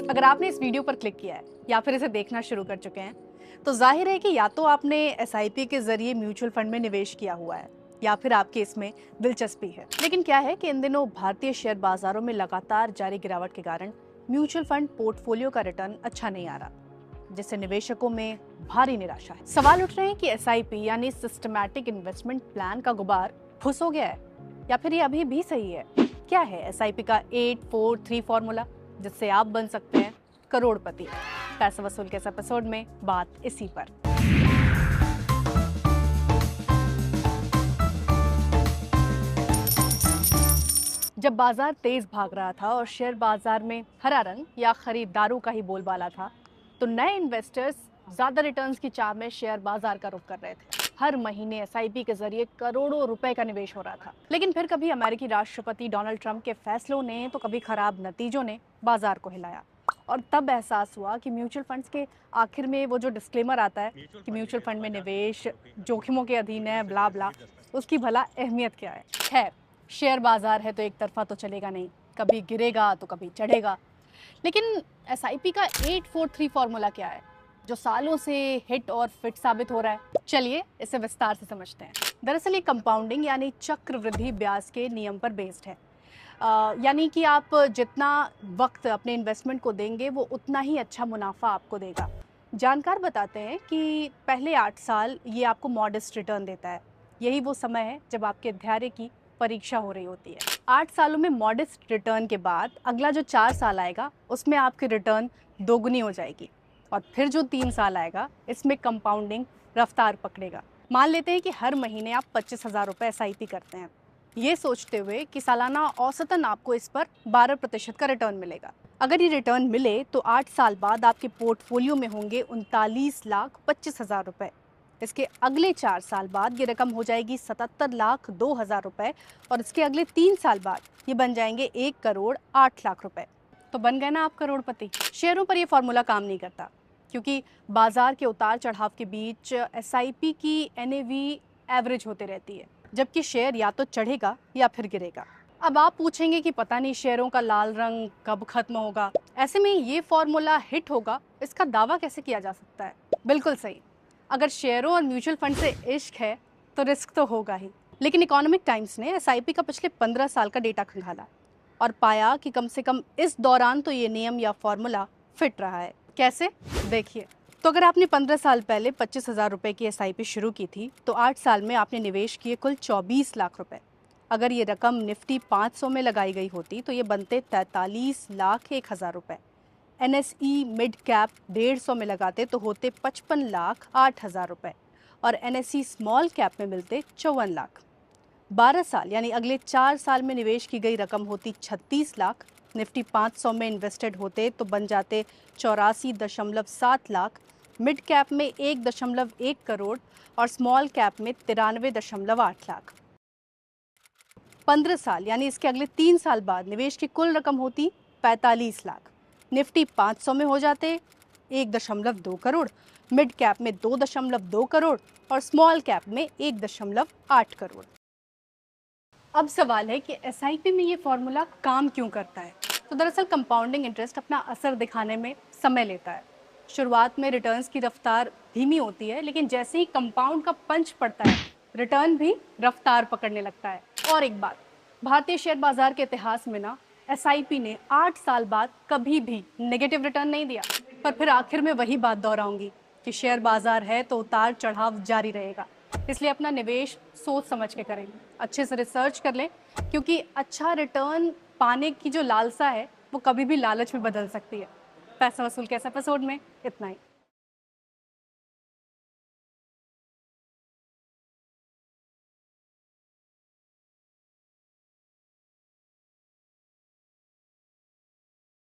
अगर आपने इस वीडियो पर क्लिक किया है या फिर इसे देखना शुरू कर चुके हैं तो जाहिर है कि या तो आपने एसआईपी के जरिए म्यूचुअल फंड में निवेश किया हुआ है या फिर आपकी इसमें दिलचस्पी है। लेकिन क्या है कि इन दिनों भारतीय शेयर बाजारों में लगातार जारी गिरावट के कारण म्यूचुअल फंड पोर्टफोलियो का रिटर्न अच्छा नहीं आ रहा, जिससे निवेशकों में भारी निराशा है। सवाल उठ रहे हैं कि एसआईपी यानी सिस्टमैटिक इन्वेस्टमेंट प्लान का गुबार फुस हो गया है या फिर ये अभी भी सही है। क्या है एसआईपी का 843 फॉर्मूला जिससे आप बन सकते हैं करोड़पति? पैसा वसूल के इस एपिसोड में बात इसी पर। जब बाजार तेज भाग रहा था और शेयर बाजार में हरा रंग या खरीदारों का ही बोलबाला था, तो नए इन्वेस्टर्स ज्यादा रिटर्न्स की चाह में शेयर बाजार का रुख कर रहे थे। हर महीने एसआईपी के जरिए करोड़ों रुपए का निवेश हो रहा था। लेकिन फिर कभी अमेरिकी राष्ट्रपति डोनाल्ड ट्रंप के फैसलों ने तो कभी खराब नतीजों ने बाजार को हिलाया और तब एहसास हुआ कि म्यूचुअल फंड्स के आखिर में वो जो डिस्क्लेमर आता है कि म्यूचुअल फंड में निवेश जोखिमों के अधीन है, ब्ला ब्ला, उसकी भला अहमियत क्या है। खैर, शेयर बाजार है तो एक तरफा तो चलेगा नहीं, कभी गिरेगा तो कभी चढ़ेगा। लेकिन एसआईपी का 843 फॉर्मूला क्या है जो सालों से हिट और फिट साबित हो रहा है? चलिए इसे विस्तार से समझते हैं। दरअसल ये कंपाउंडिंग यानी चक्रवृद्धि ब्याज के नियम पर बेस्ड है। यानी कि आप जितना वक्त अपने इन्वेस्टमेंट को देंगे वो उतना ही अच्छा मुनाफा आपको देगा। जानकार बताते हैं कि पहले 8 साल ये आपको मॉडेस्ट रिटर्न देता है। यही वो समय है जब आपके धैर्य की परीक्षा हो रही होती है। 8 सालों में मॉडेस्ट रिटर्न के बाद अगला जो 4 साल आएगा उसमें आपकी रिटर्न दोगुनी हो जाएगी और फिर जो 3 साल आएगा इसमें कंपाउंडिंग रफ्तार पकड़ेगा। मान लेते हैं कि हर महीने आप 25,000 रुपये एसआईपी करते हैं, ये सोचते हुए कि सालाना औसतन आपको इस पर 12% का रिटर्न मिलेगा। अगर ये रिटर्न मिले तो 8 साल बाद आपके पोर्टफोलियो में होंगे 39,25,000 रुपये। इसके अगले 4 साल बाद ये रकम हो जाएगी 77,02,000 रुपये और इसके अगले 3 साल बाद ये बन जाएंगे 1,08,00,000 रुपये। तो बन गए ना आप करोड़पति। शेयरों पर ये फॉर्मूला काम नहीं करता क्योंकि बाजार के उतार चढ़ाव के बीच एसआईपी की एनएवी एवरेज होते रहती है, जबकि शेयर या तो चढ़ेगा या फिर गिरेगा। अब आप पूछेंगे कि पता नहीं शेयरों का लाल रंग कब खत्म होगा। ऐसे में ये फॉर्मूला हिट होगा, इसका दावा कैसे किया जा सकता है? बिल्कुल सही, अगर शेयरों और म्यूचुअल फंड से इश्क है तो रिस्क तो होगा ही। लेकिन इकोनॉमिक टाइम्स ने एसआईपी का पिछले 15 साल का डेटा खंगाला और पाया कि कम से कम इस दौरान तो ये नियम या फॉर्मूला फिट रहा है। कैसे? देखिए, तो अगर आपने 15 साल पहले 25,000 रुपये की एसआईपी शुरू की थी तो 8 साल में आपने निवेश किए कुल 24 लाख रुपए। अगर ये रकम निफ्टी 500 में लगाई गई होती तो ये बनते 43,01,000 रुपये। एनएसई मिड कैप 150 में लगाते तो होते 55,08,000 रुपये और एनएसई स्मॉल कैप में मिलते 54 लाख। 12 साल यानी अगले 4 साल में निवेश की गई रकम होती 36 लाख। निफ्टी 500 में इन्वेस्टेड होते तो बन जाते 84.7 लाख। मिड कैप में 1.1 करोड़ और स्मॉल कैप में 93.8 लाख। 15 साल यानी इसके अगले 3 साल बाद निवेश की कुल रकम होती 45 लाख। निफ्टी 500 में हो जाते 1.2 करोड़, मिड कैप में 2.2 करोड़ और स्मॉल कैप में 1.8 करोड़। अब सवाल है कि एसआईपी में ये फॉर्मूला काम क्यों करता है? तो दरअसल कंपाउंडिंग इंटरेस्ट अपना असर दिखाने में समय लेता है। शुरुआत में रिटर्न्स की रफ्तार धीमी होती है, लेकिन जैसे ही कंपाउंड का पंच पड़ता है रिटर्न भी रफ्तार पकड़ने लगता है। और एक बात, भारतीय शेयर बाजार के इतिहास में ना एसआईपी ने 8 साल बाद कभी भी नेगेटिव रिटर्न नहीं दिया। पर फिर आखिर में वही बात दोहराऊंगी कि शेयर बाजार है तो उतार चढ़ाव जारी रहेगा, इसलिए अपना निवेश सोच समझ के करें, अच्छे से रिसर्च कर लें, क्योंकि अच्छा रिटर्न पाने की जो लालसा है वो कभी भी लालच में बदल सकती है। पैसा वसूल के इस एपिसोड में इतना ही।